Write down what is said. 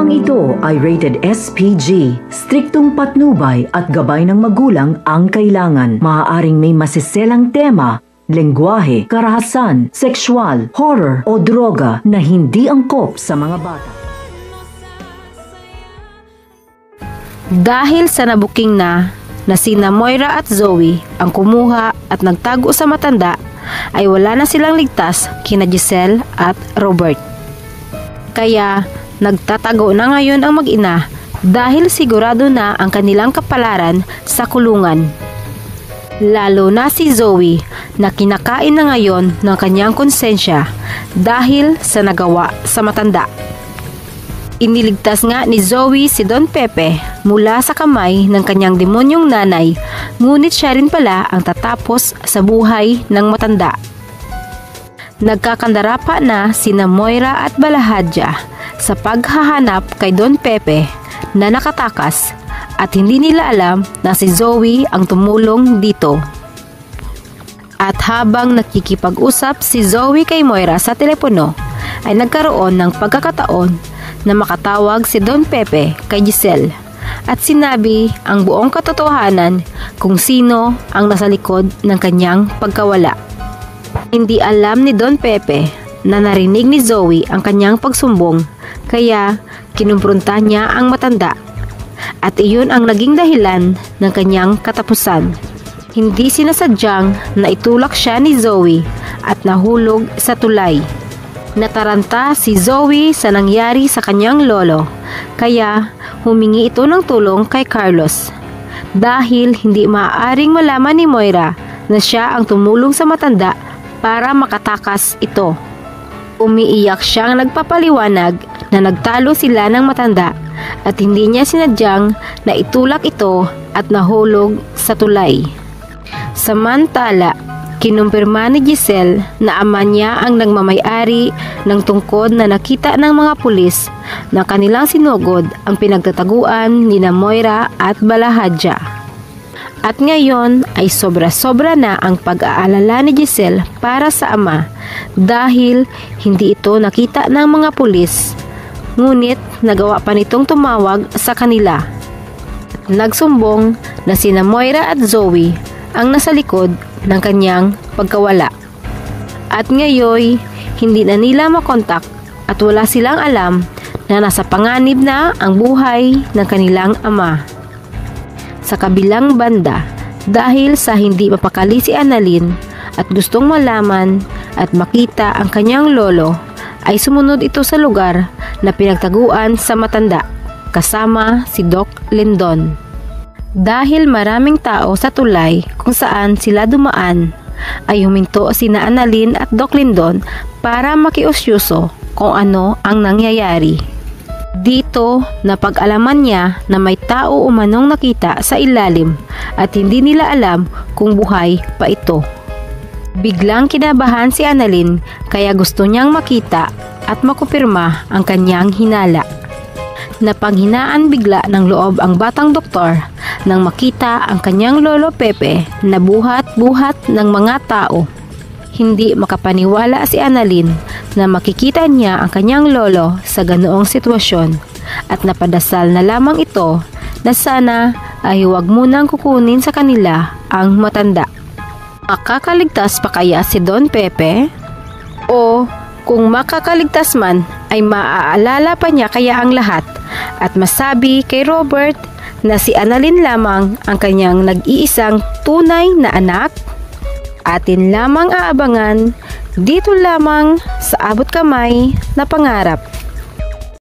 Programang ito ay rated SPG. Striktong patnubay at gabay ng magulang ang kailangan. Maaaring may masiselang tema, lengguwahe, karahasan, sexual, horror o droga na hindi angkop sa mga bata. Dahil sa nabuking na sina Moira at Zoe ang kumuha at nagtago sa matanda, ay wala na silang ligtas kina Giselle at Robert. Kaya nagtatago na ngayon ang mag-ina dahil sigurado na ang kanilang kapalaran sa kulungan. Lalo na si Zoe na kinakain na ngayon ng kanyang konsensya dahil sa nagawa sa matanda. Iniligtas nga ni Zoe si Don Pepe mula sa kamay ng kanyang demonyong nanay, ngunit siya rin pala ang tatapos sa buhay ng matanda. Nagkakandara pa na sina Moira at Balahadja sa paghahanap kay Don Pepe na nakatakas at hindi nila alam na si Zoe ang tumulong dito. At habang nakikipag-usap si Zoe kay Moira sa telepono, ay nagkaroon ng pagkakataon na makatawag si Don Pepe kay Giselle at sinabi ang buong katotohanan kung sino ang nasa likod ng kanyang pagkawala. Hindi alam ni Don Pepe na narinig ni Zoe ang kanyang pagsumbong, kaya kinumpronta niya ang matanda at iyon ang naging dahilan ng kanyang katapusan. Hindi sinasadyang na itulak siya ni Zoe at nahulog sa tulay. Nataranta si Zoe sa nangyari sa kanyang lolo, kaya humingi ito ng tulong kay Carlos. Dahil hindi maaaring malaman ni Moira na siya ang tumulong sa matanda para makatakas ito. Umiiyak siyang nagpapaliwanag na nagtalo sila ng matanda at hindi niya sinadyang na itulak ito at nahulog sa tulay. Samantala, kinumpirma ni Giselle na ama niya ang nagmamay-ari ng tungkod na nakita ng mga pulis na kanilang sinugod ang pinagtataguan ni Moira at Balahadja. At ngayon ay sobra-sobra na ang pag-aalala ni Giselle para sa ama dahil hindi ito nakita ng mga pulis, ngunit nagawa pa nitong tumawag sa kanila. Nagsumbong na sina Moira at Zoe ang nasa likod ng kanyang pagkawala. At ngayon, hindi na nila makontak at wala silang alam na nasa panganib na ang buhay ng kanilang ama. Sa kabilang banda, dahil sa hindi mapakali si Annalyn at gustong malaman at makita ang kanyang lolo, ay sumunod ito sa lugar na pinagtaguan sa matanda kasama si Doc Lindon. Dahil maraming tao sa tulay kung saan sila dumaan, ay huminto sina Annalyn at Doc Lindon para makiusyuso kung ano ang nangyayari. Dito napag-alaman niya na may tao umanong nakita sa ilalim at hindi nila alam kung buhay pa ito. Biglang kinabahan si Annalyn kaya gusto niyang makita at makumpirma ang kanyang hinala. Napanghinaan bigla ng loob ang batang doktor nang makita ang kanyang lolo Pepe na buhat-buhat ng mga tao. Hindi makapaniwala si Annalyn na makikita niya ang kanyang lolo sa ganoong sitwasyon at napadasal na lamang ito na sana ay huwag munang kukunin sa kanila ang matanda. Makakaligtas pa kaya si Don Pepe? O kung makakaligtas man ay maaalala pa niya kaya ang lahat at masabi kay Robert na si Annalyn lamang ang kanyang nag-iisang tunay na anak? Atin lamang aabangan dito lamang sa Abot Kamay na Pangarap.